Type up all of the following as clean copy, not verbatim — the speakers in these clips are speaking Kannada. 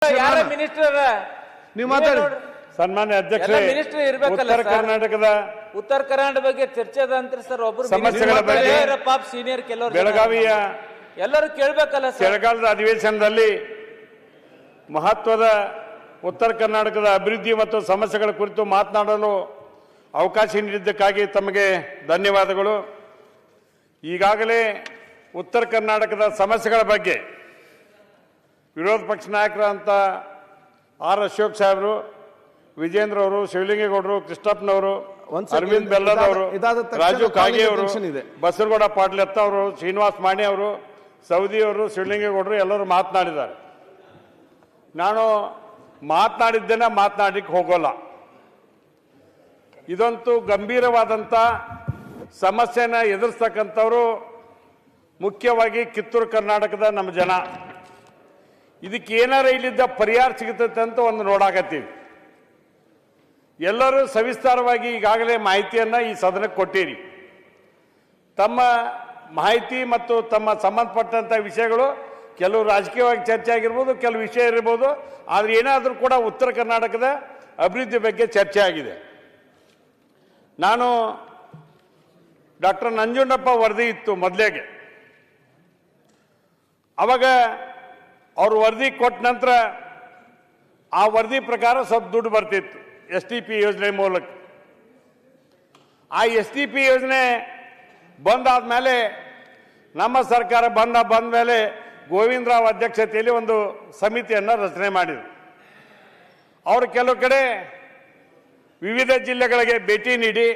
ಯಾರ ಮಿನಿಸ್ಟರ್ ನೀವು ಮಾತಾಡಿ. ಸನ್ಮಾನ್ಯ ಅಧ್ಯಕ್ಷ, ಮಿನಿಸ್ಟರ್ ಇರ್ಬೇಕಲ್ಲ ಉತ್ತರ ಕರ್ನಾಟಕದ ಉತ್ತರ ಕರ್ನಾಟಕ ಬಗ್ಗೆ ಚರ್ಚೆ ಅದಂತ್ರಿ ಸರ್. ಒಬ್ರು ಸಮಸ್ಯೆಗಳ ಬಗ್ಗೆ ಪಾಪ ಸೀನಿಯರ್ ಕೆಲವರು ಬೆಳಗಾವಿಯ ಎಲ್ಲರೂ ಕೇಳ್ಬೇಕಲ್ಲ ಸರ್. ಚಳಿಗಾಲದ ಅಧಿವೇಶನದಲ್ಲಿ ಮಹತ್ವದ ಉತ್ತರ ಕರ್ನಾಟಕದ ಅಭಿವೃದ್ಧಿ ಮತ್ತು ಸಮಸ್ಯೆಗಳ ಕುರಿತು ಮಾತನಾಡಲು ಅವಕಾಶ ನೀಡಿದ್ದಕ್ಕಾಗಿ ತಮಗೆ ಧನ್ಯವಾದಗಳು. ಈಗಾಗಲೇ ಉತ್ತರ ಕರ್ನಾಟಕದ ಸಮಸ್ಯೆಗಳ ಬಗ್ಗೆ ವಿರೋಧ ಪಕ್ಷ ನಾಯಕರಂತ ಆರ್ ಅಶೋಕ್ ಸಾಹೇಬರು, ವಿಜೇಂದ್ರ ಅವರು, ಶಿವಲಿಂಗೇಗೌಡರು, ಕೃಷ್ಣಪ್ಪನವರು, ಅರವಿಂದ್ ಬೆಲ್ಲದವರು, ರಾಜು ಕಾಗೆ ಅವರು, ಬಸರಗೌಡ ಪಾಟೀಲ್ ಅವರು, ಶ್ರೀನಿವಾಸ್ ಮಾಣಿ ಅವರು, ಸೌದಿ ಅವರು, ಶಿವಲಿಂಗೇಗೌಡರು ಎಲ್ಲರೂ ಮಾತನಾಡಿದ್ದಾರೆ. ನಾನು ಮಾತನಾಡಿದ್ದೇನೆ, ಮಾತನಾಡಲಿಕ್ಕೆ ಹೋಗೋಲ್ಲ. ಇದಂತೂ ಗಂಭೀರವಾದಂಥ ಸಮಸ್ಯೆನ ಎದುರಿಸ್ತಕ್ಕಂಥವರು ಮುಖ್ಯವಾಗಿ ಕಿತ್ತೂರು ಕರ್ನಾಟಕದ ನಮ್ಮ ಜನ. ಇದಕ್ಕೆ ಏನಾರ ಇಲ್ಲಿದ್ದ ಪರಿಹಾರ ಸಿಗುತ್ತದೆ ಅಂತ ಒಂದು ನೋಡಾಕತ್ತೀವಿ. ಎಲ್ಲರೂ ಸವಿಸ್ತಾರವಾಗಿ ಈಗಾಗಲೇ ಮಾಹಿತಿಯನ್ನು ಈ ಸದನಕ್ಕೆ ಕೊಟ್ಟಿರಿ. ತಮ್ಮ ಮಾಹಿತಿ ಮತ್ತು ತಮ್ಮ ಸಂಬಂಧಪಟ್ಟಂಥ ವಿಷಯಗಳು ಕೆಲವು ರಾಜಕೀಯವಾಗಿ ಚರ್ಚೆ ಆಗಿರ್ಬೋದು, ಕೆಲವು ವಿಷಯ ಇರ್ಬೋದು. ಆದರೆ ಏನಾದರೂ ಕೂಡ ಉತ್ತರ ಕರ್ನಾಟಕದ ಅಭಿವೃದ್ಧಿ ಬಗ್ಗೆ ಚರ್ಚೆ ಆಗಿದೆ. ನಾನು ಡಾಕ್ಟರ್ ನಂಜುಂಡಪ್ಪ ವರದಿ ಇತ್ತು ಮೊದಲೇಗೆ, ಅವಾಗ ಅವ್ರ ವರದಿ ಕೊಟ್ಟ ನಂತರ ಆ ವರದಿ ಪ್ರಕಾರ ಸ್ವಲ್ಪ ದುಡ್ಡು ಬರ್ತಿತ್ತು STP ಯೋಜನೆ ಮೂಲಕ. ಆ STP ಯೋಜನೆ ಬಂದಾದ ಮೇಲೆ ನಮ್ಮ ಸರ್ಕಾರ ಬಂದ ಮೇಲೆ ಗೋವಿಂದರಾವ್ ಅಧ್ಯಕ್ಷತೆಯಲ್ಲಿ ಒಂದು ಸಮಿತಿಯನ್ನು ರಚನೆ ಮಾಡಿದರು. ಅವರು ಕೆಲವು ಕಡೆ ವಿವಿಧ ಜಿಲ್ಲೆಗಳಿಗೆ ಭೇಟಿ ನೀಡಿ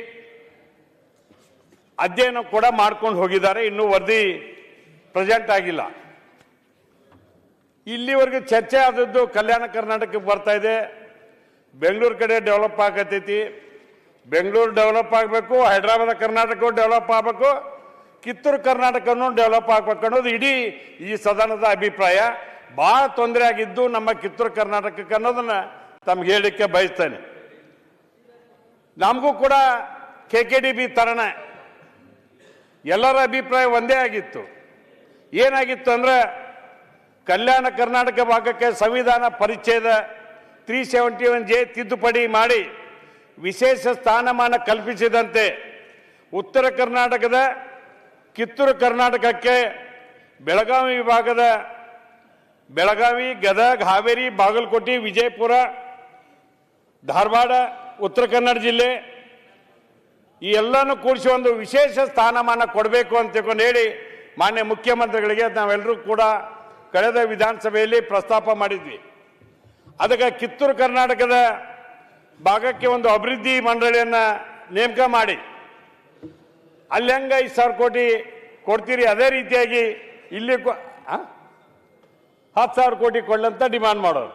ಅಧ್ಯಯನ ಕೂಡ ಮಾಡ್ಕೊಂಡು ಹೋಗಿದ್ದಾರೆ. ಇನ್ನೂ ವರದಿ ಪ್ರೆಸೆಂಟ್ ಆಗಿಲ್ಲ. ಇಲ್ಲಿವರೆಗೆ ಚರ್ಚೆ ಆದದ್ದು ಕಲ್ಯಾಣ ಕರ್ನಾಟಕಕ್ಕೆ ಬರ್ತಾ ಇದೆ, ಬೆಂಗಳೂರು ಕಡೆ ಡೆವಲಪ್ ಆಗತೈತಿ, ಬೆಂಗಳೂರು ಡೆವಲಪ್ ಆಗಬೇಕು, ಹೈದರಾಬಾದ್ ಕರ್ನಾಟಕ ಡೆವಲಪ್ ಆಗಬೇಕು, ಕಿತ್ತೂರು ಕರ್ನಾಟಕನೂ ಡೆವಲಪ್ ಆಗಬೇಕು ಅನ್ನೋದು ಇಡೀ ಈ ಸದನದ ಅಭಿಪ್ರಾಯ. ಭಾಳ ತೊಂದರೆ ಆಗಿದ್ದು ನಮ್ಮ ಕಿತ್ತೂರು ಕರ್ನಾಟಕಕ್ಕೆ ಅನ್ನೋದನ್ನ ತಮ್ಗೆ ಹೇಳಲಿಕ್ಕೆ ಬಯಸ್ತೇನೆ. ನಮಗೂ ಕೂಡ KKDB ತರಣ ಎಲ್ಲರ ಅಭಿಪ್ರಾಯ ಒಂದೇ ಆಗಿತ್ತು. ಏನಾಗಿತ್ತು ಅಂದ್ರೆ, ಕಲ್ಯಾಣ ಕರ್ನಾಟಕ ಭಾಗಕ್ಕೆ ಸಂವಿಧಾನ ಪರಿಚ್ಛೇದ 371J ತಿದ್ದುಪಡಿ ಮಾಡಿ ವಿಶೇಷ ಸ್ಥಾನಮಾನ ಕಲ್ಪಿಸಿದಂತೆ ಉತ್ತರ ಕರ್ನಾಟಕದ ಕಿತ್ತೂರು ಕರ್ನಾಟಕಕ್ಕೆ ಬೆಳಗಾವಿ ವಿಭಾಗದ ಬೆಳಗಾವಿ, ಗದಗ, ಹಾವೇರಿ, ಬಾಗಲಕೋಟೆ, ವಿಜಯಪುರ, ಧಾರವಾಡ, ಉತ್ತರ ಕನ್ನಡ ಜಿಲ್ಲೆ ಈ ಎಲ್ಲನೂ ಕೂಡಿಸಿ ಒಂದು ವಿಶೇಷ ಸ್ಥಾನಮಾನ ಕೊಡಬೇಕು ಅಂತ ತಿಳ್ಕೊಂಡು ಹೇಳಿ ಮಾನ್ಯ ಮುಖ್ಯಮಂತ್ರಿಗಳಿಗೆ ನಾವೆಲ್ಲರೂ ಕೂಡ ಕಳೆದ ವಿಧಾನಸಭೆಯಲ್ಲಿ ಪ್ರಸ್ತಾಪ ಮಾಡಿದ್ವಿ. ಅದಕ್ಕೆ ಕಿತ್ತೂರು ಕರ್ನಾಟಕದ ಭಾಗಕ್ಕೆ ಒಂದು ಅಭಿವೃದ್ಧಿ ಮಂಡಳಿಯನ್ನು ನೇಮಕ ಮಾಡಿ ಅಲ್ಲಿ ಹೆಂಗ 5,000 ಕೋಟಿ ಕೊಡ್ತೀರಿ ಅದೇ ರೀತಿಯಾಗಿ ಇಲ್ಲಿ 10,000 ಕೋಟಿ ಕೊಡ್ಲಂತ ಡಿಮಾಂಡ್ ಮಾಡೋರು.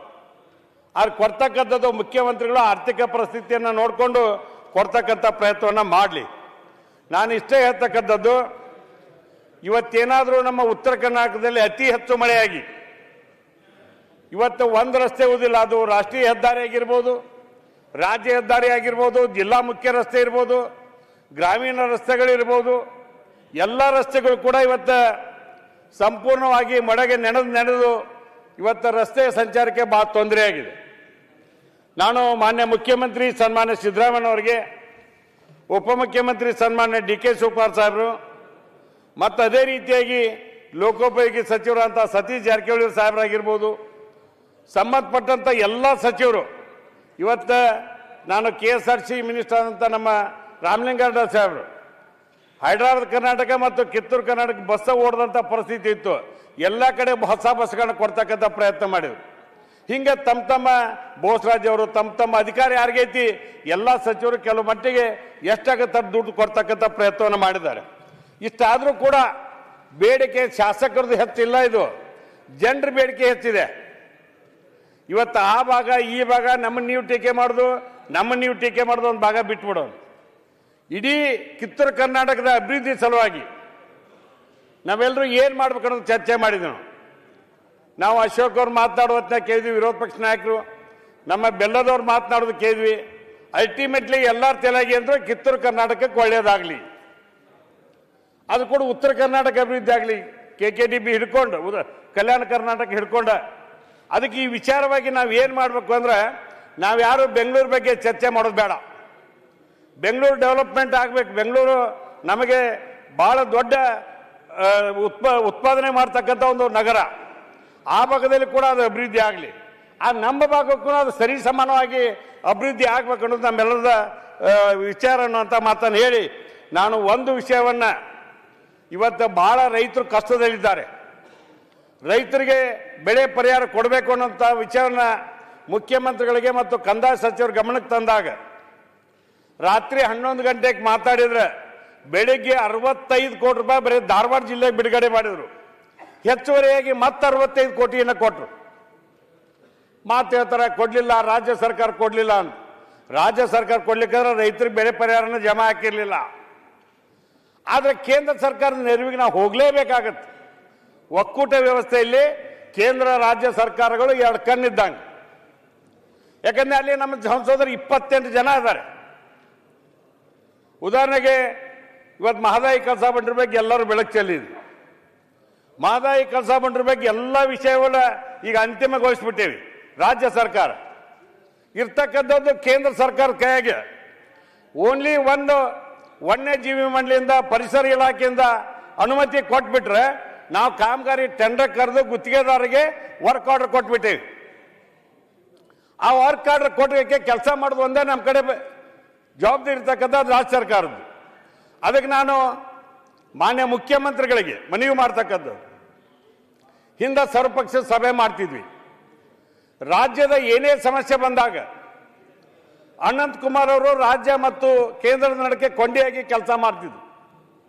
ಆದ್ರೆ ಕೊಡ್ತಕ್ಕಂಥದ್ದು ಮುಖ್ಯಮಂತ್ರಿಗಳು ಆರ್ಥಿಕ ಪರಿಸ್ಥಿತಿಯನ್ನು ನೋಡಿಕೊಂಡು ಕೊಡ್ತಕ್ಕಂಥ ಪ್ರಯತ್ನವನ್ನು ಮಾಡಲಿ. ನಾನು ಇಷ್ಟೇ ಹೇಳ್ತಕ್ಕಂಥದ್ದು, ಇವತ್ತೇನಾದರೂ ನಮ್ಮ ಉತ್ತರ ಕರ್ನಾಟಕದಲ್ಲಿ ಅತಿ ಹೆಚ್ಚು ಮಳೆಯಾಗಿ ಇವತ್ತು ಒಂದು ರಸ್ತೆ ಉಳಿದಿಲ್ಲ. ಅದು ರಾಷ್ಟ್ರೀಯ ಹೆದ್ದಾರಿ ಆಗಿರ್ಬೋದು, ರಾಜ್ಯ ಹೆದ್ದಾರಿ ಆಗಿರ್ಬೋದು, ಜಿಲ್ಲಾ ಮುಖ್ಯ ರಸ್ತೆ ಇರ್ಬೋದು, ಗ್ರಾಮೀಣ ರಸ್ತೆಗಳಿರ್ಬೋದು, ಎಲ್ಲ ರಸ್ತೆಗಳು ಕೂಡ ಇವತ್ತು ಸಂಪೂರ್ಣವಾಗಿ ಮಳೆಗೆ ನೆನೆದು ಇವತ್ತು ರಸ್ತೆ ಸಂಚಾರಕ್ಕೆ ಭಾಳ ತೊಂದರೆ ಆಗಿದೆ. ನಾನು ಮಾನ್ಯ ಮುಖ್ಯಮಂತ್ರಿ ಸನ್ಮಾನ್ಯ ಸಿದ್ದರಾಮಯ್ಯನವರಿಗೆ, ಉಪಮುಖ್ಯಮಂತ್ರಿ ಸನ್ಮಾನ್ಯ DK ಶಿವಕುಮಾರ್ ಸಾಹೇಬರು ಮತ್ತು ಅದೇ ರೀತಿಯಾಗಿ ಲೋಕೋಪಯೋಗಿ ಸಚಿವರಂತ ಸತೀಶ್ ಜಾರಕಿಹೊಳಿ ಸಾಹೇಬರಾಗಿರ್ಬೋದು, ಸಂಬಂಧಪಟ್ಟಂಥ ಎಲ್ಲ ಸಚಿವರು, ಇವತ್ತು ನಾನು KSRTC ಮಿನಿಸ್ಟರ್ ಆದಂಥ ನಮ್ಮ ರಾಮಲಿಂಗಾರೆಡ್ಡಿ ಸಾಹೇಬರು ಹೈದರಾಬಾದ್ ಕರ್ನಾಟಕ ಮತ್ತು ಕಿತ್ತೂರು ಕರ್ನಾಟಕ ಬಸ್ ಓಡದಂಥ ಪರಿಸ್ಥಿತಿ ಇತ್ತು. ಎಲ್ಲ ಕಡೆ ಹೊಸ ಬಸ್ಗಳನ್ನ ಕೊಡ್ತಕ್ಕಂಥ ಪ್ರಯತ್ನ ಮಾಡಿದ್ರು. ಹಿಂಗೆ ತಮ್ಮ ಬೋಸರಾಜ್ ಅವರು ತಮ್ಮ ಅಧಿಕಾರಿ ಯಾರಿಗೈತಿ ಎಲ್ಲ ಸಚಿವರು ಕೆಲವು ಮಟ್ಟಿಗೆ ಎಷ್ಟಾಗುತ್ತೆ ದುಡ್ಡು ಕೊಡ್ತಕ್ಕಂಥ ಪ್ರಯತ್ನವನ್ನು ಮಾಡಿದ್ದಾರೆ. ಇಷ್ಟಾದರೂ ಕೂಡ ಬೇಡಿಕೆ ಶಾಸಕರದ್ದು ಹೆಚ್ಚಿಲ್ಲ, ಇದು ಜನರ ಬೇಡಿಕೆ ಹೆಚ್ಚಿದೆ. ಇವತ್ತು ಆ ಭಾಗ ಈ ಭಾಗ ನಮ್ಮನ್ನು ನೀವು ಟೀಕೆ ಮಾಡೋದು ಒಂದು ಭಾಗ ಬಿಟ್ಬಿಡೋದು. ಇಡೀ ಕಿತ್ತೂರು ಕರ್ನಾಟಕದ ಅಭಿವೃದ್ಧಿ ಸಲುವಾಗಿ ನಾವೆಲ್ಲರೂ ಏನು ಮಾಡ್ಬೇಕನ್ನೋದು ಚರ್ಚೆ ಮಾಡಿದ್ವಿ. ನಾವು ಅಶೋಕ್ ಅವ್ರು ಮಾತನಾಡೋ ಹೊತ್ತಿನಾಗ ಕೇಳಿದ್ವಿ, ವಿರೋಧ ಪಕ್ಷ ನಾಯಕರು ನಮ್ಮ ಬೆಲ್ಲದವ್ರು ಮಾತನಾಡೋದು ಕೇಳಿದ್ವಿ. ಅಲ್ಟಿಮೇಟ್ಲಿ ಎಲ್ಲರ ತಲೆಗೆ ಅಂದ್ರೆ ಕಿತ್ತೂರು ಕರ್ನಾಟಕಕ್ಕೆ ಒಳ್ಳೆಯದಾಗಲಿ, ಅದು ಕೂಡ ಉತ್ತರ ಕರ್ನಾಟಕ ಅಭಿವೃದ್ಧಿ ಆಗಲಿ. KKDB ಹಿಡ್ಕೊಂಡು ಕಲ್ಯಾಣ ಕರ್ನಾಟಕ ಹಿಡ್ಕೊಂಡ ಅದಕ್ಕೆ ಈ ವಿಚಾರವಾಗಿ ನಾವು ಏನು ಮಾಡಬೇಕು ಅಂದ್ರೆ ನಾವು ಯಾರು ಬೆಂಗಳೂರು ಬಗ್ಗೆ ಚರ್ಚೆ ಮಾಡೋದು ಬೇಡ. ಬೆಂಗಳೂರು ಡೆವಲಪ್ಮೆಂಟ್ ಆಗಬೇಕು. ಬೆಂಗಳೂರು ನಮಗೆ ಭಾಳ ದೊಡ್ಡ ಉತ್ಪಾದನೆ ಮಾಡ್ತಕ್ಕಂಥ ಒಂದು ನಗರ. ಆ ಭಾಗದಲ್ಲಿ ಕೂಡ ಅದು ಅಭಿವೃದ್ಧಿ ಆಗಲಿ. ನಮ್ಮ ಭಾಗಕ್ಕೂ ಅದು ಸರಿ ಸಮಾನವಾಗಿ ಅಭಿವೃದ್ಧಿ ಆಗಬೇಕು ಅನ್ನೋದು ನಮ್ಮೆಲ್ಲರದ ವಿಚಾರ ಅನ್ನುವಂಥ ಮಾತನ್ನು ಹೇಳಿ, ನಾನು ಒಂದು ವಿಷಯವನ್ನು, ಇವತ್ತು ಭಾಳ ರೈತರು ಕಷ್ಟದಲ್ಲಿದ್ದಾರೆ. ರೈತರಿಗೆ ಬೆಳೆ ಪರಿಹಾರ ಕೊಡಬೇಕು ಅನ್ನೋಂಥ ವಿಚಾರನ ಮುಖ್ಯಮಂತ್ರಿಗಳಿಗೆ ಮತ್ತು ಕಂದಾಯ ಸಚಿವರ ಗಮನಕ್ಕೆ ತಂದಾಗ ರಾತ್ರಿ 11 ಗಂಟೆಗೆ ಮಾತಾಡಿದ್ರೆ ಬೆಳಿಗ್ಗೆ 65 ಕೋಟಿ ರೂಪಾಯಿ ಬರೀ ಧಾರವಾಡ ಜಿಲ್ಲೆಗೆ ಬಿಡುಗಡೆ ಮಾಡಿದರು. ಹೆಚ್ಚುವರಿಯಾಗಿ ಮತ್ತೆ 65 ಕೋಟಿಯನ್ನು ಕೊಟ್ಟರು. ಮಾತು ಹೇಳ್ತಾರೆ ಕೊಡಲಿಲ್ಲ, ರಾಜ್ಯ ಸರ್ಕಾರ ಕೊಡಲಿಲ್ಲ ಅಂತ. ರಾಜ್ಯ ಸರ್ಕಾರ ಕೊಡ್ಲಿಕ್ಕಾದ್ರೆ ರೈತರಿಗೆ ಬೆಳೆ ಪರಿಹಾರನ ಜಮಾ ಹಾಕಿರಲಿಲ್ಲ. ಆದರೆ ಕೇಂದ್ರ ಸರ್ಕಾರದ ನೆರವಿಗೆ ನಾವು ಹೋಗಲೇಬೇಕಾಗತ್ತೆ. ಒಕ್ಕೂಟ ವ್ಯವಸ್ಥೆಯಲ್ಲಿ ಕೇಂದ್ರ ರಾಜ್ಯ ಸರ್ಕಾರಗಳು ಎರಡು ಕಣ್ಣಿದ್ದಂಗೆ. ಯಾಕಂದ್ರೆ ಅಲ್ಲಿ ನಮ್ಮ ಸಂಸದರು 28 ಜನ ಇದ್ದಾರೆ. ಉದಾಹರಣೆಗೆ ಇವತ್ತು ಮಹದಾಯಿ ಕಳಸಾ ಬಂಡರ ಬಗ್ಗೆ ಎಲ್ಲರೂ ಬೆಳಕು ಚೆಲ್ಲಿದ್ರು. ಮಹದಾಯಿ ಕಳಸಾ ಬಂಡರ ಬಗ್ಗೆ ಎಲ್ಲ ವಿಷಯವನ್ನು ಈಗ ಅಂತಿಮಗೊಳಿಸ್ಬಿಟ್ಟೇವಿ. ರಾಜ್ಯ ಸರ್ಕಾರ ಇರ್ತಕ್ಕಂಥದ್ದು ಕೇಂದ್ರ ಸರ್ಕಾರ ಕೈಯಾಗೆ ಓನ್ಲಿ ಒಂದು ವನ್ಯಜೀವಿ ಮಂಡಳಿಯಿಂದ ಪರಿಸರ ಇಲಾಖೆಯಿಂದ ಅನುಮತಿ ಕೊಟ್ಬಿಟ್ರೆ ನಾವು ಕಾಮಗಾರಿ ಟೆಂಡರ್ ಕರೆದು ಗುತ್ತಿಗೆದಾರರಿಗೆ ವರ್ಕ್ ಆರ್ಡರ್ ಕೊಟ್ಬಿಟ್ಟೇವಿ. ಆ ವರ್ಕ್ ಆರ್ಡರ್ ಕೊಟ್ಟಕ್ಕೆ ಕೆಲಸ ಮಾಡೋದು ಒಂದೇ ನಮ್ಮ ಕಡೆ ಜವಾಬ್ದಾರಿ ಇರ್ತಕ್ಕಂಥದ್ದು ರಾಜ್ಯ ಸರ್ಕಾರದ್ದು. ಅದಕ್ಕೆ ನಾನು ಮಾನ್ಯ ಮುಖ್ಯಮಂತ್ರಿಗಳಿಗೆ ಮನವಿ ಮಾಡ್ತಕ್ಕಂಥದ್ದು, ಹಿಂದೆ ಸರ್ವಪಕ್ಷ ಸಭೆ ಮಾಡ್ತಿದ್ವಿ. ರಾಜ್ಯದ ಏನೇ ಸಮಸ್ಯೆ ಬಂದಾಗ ಅನಂತ್ ಕುಮಾರ್ ಅವರು ರಾಜ್ಯ ಮತ್ತು ಕೇಂದ್ರದ ನಡುವೆ ಕೊಂಡಿಯಾಗಿ ಕೆಲಸ ಮಾಡ್ತಿದ್ರು.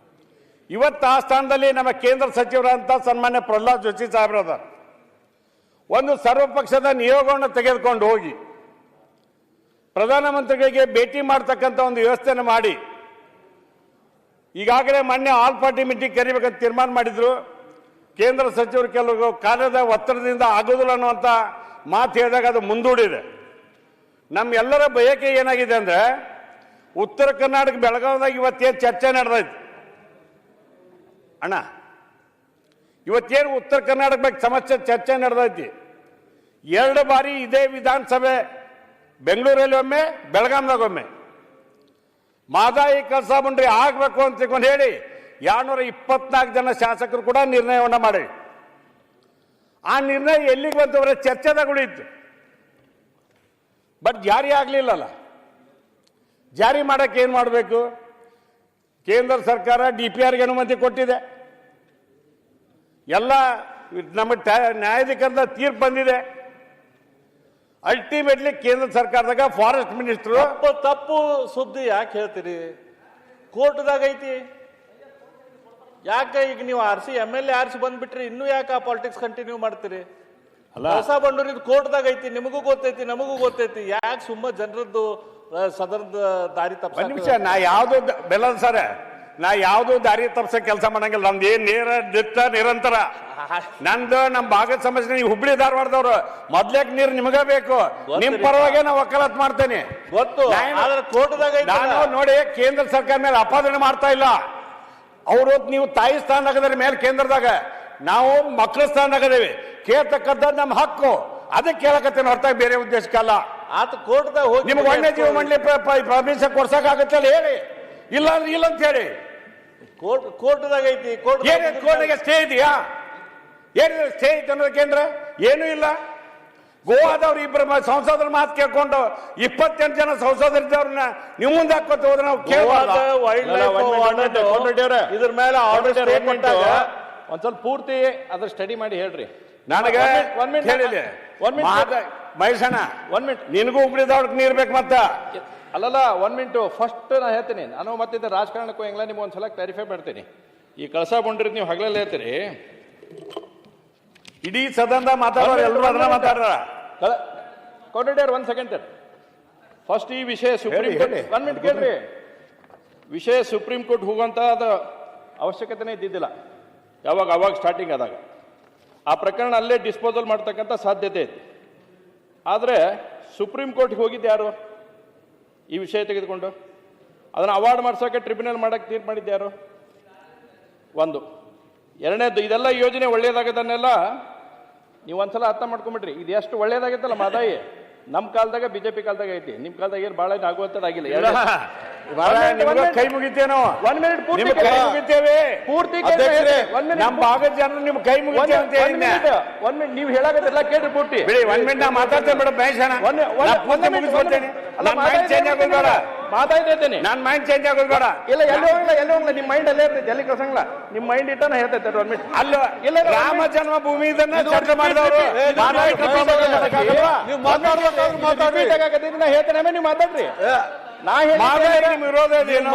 ಇವತ್ತು ಆ ಸ್ಥಾನದಲ್ಲಿ ನಮ್ಮ ಕೇಂದ್ರ ಸಚಿವರಂತ ಸನ್ಮಾನ್ಯ ಪ್ರಹ್ಲಾದ್ ಜೋಶಿ ಸಾಹೇಬ್ರದ ಒಂದು ಸರ್ವಪಕ್ಷದ ನಿಯೋಗವನ್ನು ತೆಗೆದುಕೊಂಡು ಹೋಗಿ ಪ್ರಧಾನಮಂತ್ರಿಗಳಿಗೆ ಭೇಟಿ ಮಾಡ್ತಕ್ಕಂಥ ಒಂದು ವ್ಯವಸ್ಥೆಯನ್ನು ಮಾಡಿ, ಈಗಾಗಲೇ ಮೊನ್ನೆ ಆಲ್ ಪಾರ್ಟಿ ಮೀಟಿಂಗ್ ಕರಿಬೇಕಂತ ತೀರ್ಮಾನ ಮಾಡಿದ್ರು. ಕೇಂದ್ರ ಸಚಿವರು ಕೆಲವು ಕಾರ್ಯದ ಒತ್ತಡದಿಂದ ಆಗೋದಿಲ್ಲ ಅನ್ನುವಂಥ ಮಾತು ಹೇಳಿದಾಗ ಅದು ಮುಂದೂಡಿದೆ. ನಮ್ಮೆಲ್ಲರ ಬಯಕೆ ಏನಾಗಿದೆ ಅಂದ್ರೆ, ಉತ್ತರ ಕರ್ನಾಟಕ ಬೆಳಗಾವಿದಾಗ ಇವತ್ತೇನು ಚರ್ಚೆ ನಡೆದೈತಿ ಅಣ್ಣ, ಇವತ್ತೇನು ಉತ್ತರ ಕರ್ನಾಟಕ ಬಗ್ಗೆ ಸಮಸ್ಯೆ ಚರ್ಚೆ ನಡೆದೈತಿ. 2 ಬಾರಿ ಇದೇ ವಿಧಾನಸಭೆ ಬೆಂಗಳೂರಲ್ಲಿ ಒಮ್ಮೆ, ಬೆಳಗಾಂದಾಗ ಒಮ್ಮೆ ಮಹದಾಯಿ ಕಳಸಾ ಬಂಡರಿ ಆಗಬೇಕು ಅಂತ ತಿಳ್ಕೊಂಡು ಹೇಳಿ 224 ಜನ ಶಾಸಕರು ಕೂಡ ನಿರ್ಣಯವನ್ನು ಮಾಡಿ, ಆ ನಿರ್ಣಯ ಎಲ್ಲಿಗೆ ಬಂತವರೆ ಚರ್ಚೆದಾಗ ಉಳಿಯಿತು. ಬಟ್ ಜಾರಿ ಆಗಲಿಲ್ಲಲ್ಲ. ಜಾರಿ ಮಾಡಕ್ಕೆ ಏನು ಮಾಡಬೇಕು? ಕೇಂದ್ರ ಸರ್ಕಾರ DPRಗೆ ಅನುಮತಿ ಕೊಟ್ಟಿದೆ. ಎಲ್ಲ ನಮ್ಮ ನ್ಯಾಯಾಧಿಕರಣದ ತೀರ್ಪು ಬಂದಿದೆ. ಅಲ್ಟಿಮೇಟ್ಲಿ ಕೇಂದ್ರ ಸರ್ಕಾರದಾಗ ಫಾರೆಸ್ಟ್ ಮಿನಿಸ್ಟರ್ ತಪ್ಪು ಸುದ್ದಿ ಯಾಕೆ ಹೇಳ್ತೀರಿ? ಕೋರ್ಟ್ದಾಗ ಐತಿ. ಯಾಕೆ ಈಗ ನೀವು MLA ಆರ್ಸಿ ಬಂದ್ಬಿಟ್ರಿ, ಇನ್ನೂ ಯಾಕೆ ಆ ಪಾಲಿಟಿಕ್ಸ್ ಕಂಟಿನ್ಯೂ ಮಾಡ್ತೀರಿ? ಕಳಸಾ ಬಂಡೂರಿ ಕೋರ್ಟ್ದಾಗ ಐತಿ, ನಿಮಗೂ ಗೊತ್ತೈತಿ, ನಮಗೂ ಗೊತ್ತೈತಿ. ಯಾಕೆ ಸುಮ್ಮ ಜನರದ್ದು ಸದನದ ದಾರಿ ತಪ್ಪ? ನಿಮಿಷ, ನಾ ಯಾವ್ದು ಬೆಲ್ಲ ಸರ್, ನಾ ಯಾವ್ದು ದಾರಿ ತಪ್ಸ ಕೆಲಸ ಮಾಡಂಗಿಲ್ಲ. ನಮ್ದು ಏನ್ ನೇರ ದಿಟ್ಟ ನಿರಂತರ. ನಂದು ನಮ್ಮ ಭಾಗದ ಸಮಸ್ಯೆ. ನೀವು ಹುಬ್ಳಿ ಧಾರವಾಡದವ್ರು, ಮೊದ್ಲೇಕ್ ನೀರು ನಿಮಗ ಬೇಕು, ನಿಮ್ ಪರವಾಗಿ ನಾವು ವಕಾಲತ್ ಮಾಡ್ತೇನೆ. ಗೊತ್ತು, ಕೋರ್ಟ್ದಾಗ ನಾನು ನೋಡಿ ಕೇಂದ್ರ ಸರ್ಕಾರ ಮೇಲೆ ಅಪಾದನೆ ಮಾಡ್ತಾ ಇಲ್ಲ. ಅವರು ನೀವು ತಾಯಿ ಸ್ಥಾನದಾಗದ್ರ ಮೇಲೆ ಕೇಂದ್ರದಾಗ, ನಾವು ಮಕ್ಕಳ ಸ್ಥಾನದಾಗದೇವಿ. ಕೇಳ್ತಕ್ಕಂಥ ನಮ್ಮ ಹಕ್ಕು, ಅದಕ್ಕೆ ಕೇಳಕತ್ತೇನೆ ಹೊರತಾಗಿ ಬೇರೆ ಉದ್ದೇಶಕ್ಕಲ್ಲ. ಆತ ಕೋರ್ಟ್ದಾಗ ಹೋಗಿ ನಿಮ್ಗೆ ವನ್ಯಜೀವಿ ಮಂಡಳಿ ಪರ್ಮಿಷನ್ ಕೊಡ್ಸಕ್ ಆಗತ್ತಲ್ಲ ಹೇಳಿ, ಇಲ್ಲ ಅಂದ್ರೆ ಇಲ್ಲ ಅಂತ ಹೇಳಿ. ಕೋರ್ಟ್ದಾಗ ಐತಿ. ಕೋರ್ಟ್ಗೆ ಸ್ಟೇ ಇದೆಯಾ? ಏನಿದೆ ಸ್ಟೇ ಐತೆ ಅನ್ನೋದು ಕೇಂದ್ರ? ಏನೂ ಇಲ್ಲ. ಗೋವಾದವ್ರು 2 ಸಂಸದರ ಮಾತು ಕೇಳ್ಕೊಂಡು 28 ಜನ ಸಂಸದರಿದ್ದವ್ರನ್ನ ನೀವು ಮುಂದೆ ಹಾಕೋತ ಹೋದ್ರೆ ನಾವು ಇದ್ರ ಮೇಲೆ ಒಂದ್ ಸ್ವಲ್ಪ ಪೂರ್ತಿ ಅದ್ರ ಸ್ಟಡಿ ಮಾಡಿ ಹೇಳ್ರಿ. ನನಗೆ ಹೇಳಿದೆ ಮಹೇಶಣ್ಣ, 1 ಮಿನಿಟ್, ನಿನಗೂ ಹುಬ್ಳಿದವ್ರಿಗೆ ನೀರ್ ಬೇಕು. ಮತ್ತ ಅಲ್ಲಲ್ಲ, 1 ಮಿನಿಟ್ ಫಸ್ಟ್ ನಾ ಹೇಳ್ತೀನಿ. ನಾನು ಮತ್ತೆ ರಾಜಕಾರಣಕ್ಕೂ ಹೆಂಗ್ಲ ನಿಮ್ಗೆ ಒಂದ್ಸಲ ಕ್ಲಾರಿಫೈ ಮಾಡ್ತೀನಿ. ಈ ಕಳಸಾ ಬಂಡಿರಿ ನೀವು ಹಗಲಲ್ಲಿ ಹೇಳ್ತೀರಿ, ಇಡೀ ಸದನದ ಮಾತಾಡೋರು ಎಲ್ಲರೂ ಅದನ್ನ ಮಾತಾಡ್ರ. ಕೋರ್ಡಿನೇಟರ್ 1 ಸೆಕೆಂಡ್ ಫಸ್ಟ್ ಈ ವಿಷಯ ಸುಪ್ರೀಂ ಕೋರ್ಟ್ 1 ಮಿನಿಟ್ ಕೇಳ್ರಿ. ವಿಷಯ ಸುಪ್ರೀಂ ಕೋರ್ಟ್ ಹೋಗುವಂತ ಅವಶ್ಯಕತೆನೇ ಇದ್ದಿದ್ದಿಲ್ಲ. ಅವಾಗ ಸ್ಟಾರ್ಟಿಂಗ್ ಆದಾಗ ಆ ಪ್ರಕರಣ ಅಲ್ಲೇ ಡಿಸ್ಪೋಸಲ್ ಮಾಡ್ತಕ್ಕಂಥ ಸಾಧ್ಯತೆ ಇತ್ತು. ಆದರೆ ಸುಪ್ರೀಂ ಕೋರ್ಟ್ಗೆ ಹೋಗಿದ್ದು ಯಾರು? ಈ ವಿಷಯ ತೆಗೆದುಕೊಂಡು ಅದನ್ನು ಅವಾರ್ಡ್ ಮಾಡ್ಸೋಕೆ ಟ್ರಿಬ್ಯುನಲ್ ಮಾಡಕ್ಕೆ ತೀರ್ಪು ಮಾಡಿದ್ದು ಯಾರು? ಒಂದು. ಎರಡನೇದು, ಇದೆಲ್ಲ ಯೋಜನೆ ಒಳ್ಳೆಯದಾಗದನ್ನೆಲ್ಲ ನೀವು ಒಂದ್ಸಲ ಅರ್ಥ ಮಾಡ್ಕೊಂಬಿಟ್ರಿ ಇದು ಎಷ್ಟು ಒಳ್ಳೇದಾಗೈತಲ್ಲ ಮಾದಾಯಿ. ನಮ್ಮ ಕಾಲದಾಗ ಬಿಜೆಪಿ ಕಾಲದಾಗ ಐತಿ, ನಿಮ್ ಕಾಲದಾಗ ಏನು ಭಾಳ ಆಗುವಂತದ್ದಾಗಿಲ್ಲ. ಕೈ ಮುಗಿತೇನೋ 1 ಮಿನಿಟ್ ಪೂರ್ತಿ ಕೈ ಮುಗಿತೇವೆ ಪೂರ್ತಿ ನಮ್ಮ ಭಾಗದ ಜನರು ನಿಮ್ ಕೈ ಮುಗಿತೇವೆ ಅಂತ ಹೇಳಿದ್ದೆ. 1 ಮಿನಿಟ್ ನೀವು ಹೇಳಾಗತ್ತಿಲ್ಲ ಕೇಳ್ರಿ ಪೂರ್ತಿ. ಬಿಡಿ 1 ಮಿನಿಟ್ ನಾ ಮಾತಾಡ್ತೇನೆ ಮೇಡಮ್ ಮಹೇಶನ. ಮುಗಿಸ್ಕೊಳ್ತೇನೆ. ನನ್ನ ಮೈಂಡ್ ಚೇಂಜ್ ಆಗೋದು ಬೇಡ. ಮಾತಾಡ್ತೇನೆ. ನನ್ನ ಮೈಂಡ್ ಚೇಂಜ್ ಆಗೋದು ಬೇಡ. ಇಲ್ಲ ಎಲ್ಲಿ ಹೋಗಲ್ಲ ನಿಮ್ಮ ಮೈಂಡ್ ಅಲ್ಲೇ ಇರ್ತೈತೆ, ಎಲ್ಲಿ ಕಳ್ಸಂಗಿಲ್ಲ. ನಿಮ್ಮ ಮೈಂಡ್ ಇಟ್ಟಾನ ಹೇಳ್ತೈತೆ 1 ಮಿನಿಟ್. ಅಲ್ಲ ಇಲ್ಲ ರಾಮ ಜನ್ಮಭೂಮಿ ಇದನ್ನ ಚರ್ಚೆ ಮಾಡಿದವರು ಹೇಳ್ತೇನೆ ನೀವು ಮಾತಾಡ್ರಿ. ವಿರೋಧ ಇದೇನೋ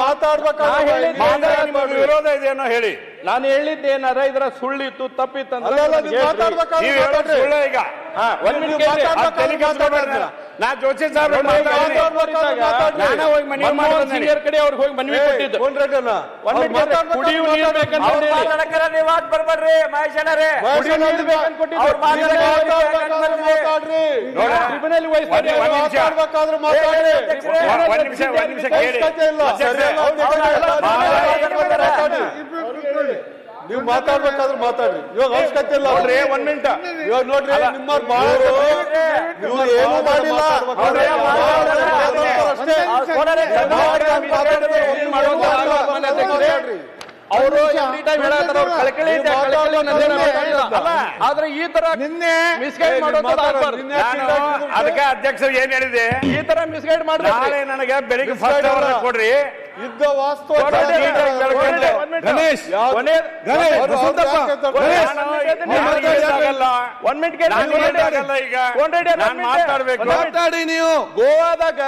ವಿರೋಧ ಇದೇನೋ ಹೇಳಿ. ನಾನು ಹೇಳಿದ್ದೇನಾರ ಇದರ ಸುಳ್ಳಿತ್ತು ತಪ್ಪಿತ್ತು ಈಗ ನಾ ಜೋಶಿ ಸಾಹೇಬ್ ಸೀನಿಯರ್ ಕಡೆ ಅವ್ರಿಗೆ ಹೋಗಿ ಮನವಿ ಕೊಟ್ಟಿದ್ದು. ಕುಡಿಯುವ ನೀರು ಬೇಕಂತ ಬರ್ಬೇಡ್ರಿ ಮಹೇಶಣ್ಣರೇ. ಟ್ರಿಬ್ಯುನಲ್ ವಹಿಸ್ತಾರೆ. ನೀವು ಮಾತಾಡ್ಬೇಕಾದ್ರೆ ಮಾತಾಡ್ರಿ. ಇವಾಗ ಅವಶ್ಯಕತೆ ಇಲ್ಲ. 1 ಮಿನಿಟ್ ಇವಾಗ ನೋಡ್ರಿ ನಿಮ್ಮ ಏನು ಮಾಡಿಲ್ಲ. ಅವರು ಆದ್ರೆ ಈ ತರ ನಿನ್ನೆ ಮಿಸ್ಗೈಡ್ ಮಾಡೋದು ಅದಕ್ಕೆ ಅಧ್ಯಕ್ಷರು ಏನ್ ಹೇಳಿದೆ, ಈ ತರ ಮಿಸ್ಗೈಡ್ ಮಾಡಿದ್ರೆ ನಾಳೆ ನನಗೆ ಬೆಳಿಗ್ಗೆ ಫಸ್ಟ್ ಅವರ್ ಕೊಡ್ರಿ. ಇದ್ದ ವಾಸ್ತವ ಗಣೇಶ್ ಮಾತಾಡ್ಬೇಕು. ಮಾತಾಡಿ ನೀವು. ಗೋವಾದಾಗ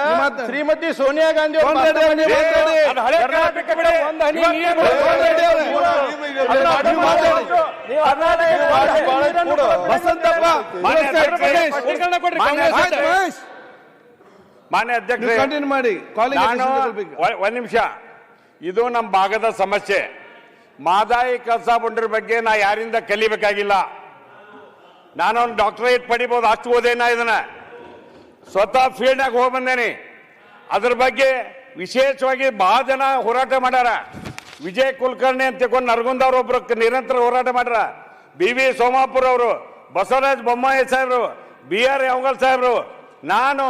ಶ್ರೀಮತಿ ಸೋನಿಯಾ ಗಾಂಧಿ ಮಾನ್ಯ ಅಧ್ಯಕ್ಷ ಕಂಟಿನ್ಯೂ ಮಾಡಿ. 1 ನಿಮಿಷ. ಇದು ನಮ್ಮ ಭಾಗದ ಸಮಸ್ಯೆ. ಮಾದಾಯಿ ಕಸ ಬಂಡ್ರ ಬಗ್ಗೆ ನಾ ಯಾರಿಂದ ಕಲಿಬೇಕಾಗಿಲ್ಲ. ನಾನೊಂದು ಡಾಕ್ಟರೇಟ್ ಪಡಿಬಹುದು, ಅಷ್ಟು ಓದೇನ ಇದನ್ನ ಸ್ವತಃ ಫೀಲ್ಡ್ನಾಗ ಹೋಗಿ ಬಂದೇನಿ. ಅದ್ರ ಬಗ್ಗೆ ವಿಶೇಷವಾಗಿ ಬಹಳ ಜನ ಹೋರಾಟ ಮಾಡ್ಯಾರ. ವಿಜಯ್ ಕುಲಕರ್ಣಿ ಅಂತ ತಿಳ್ಕೊಂಡು ನರಗುಂದ ಅವರೊಬ್ರು ನಿರಂತರ ಹೋರಾಟ ಮಾಡ್ಯಾರ. BV ಸೋಮಾಪುರ ಅವರು, ಬಸವರಾಜ ಬೊಮ್ಮಾಯಿ ಸಾಹೇಬ್ರು, BR ಯಾವಗಲ್ ಸಾಹೇಬ್ರು, ನಾನು,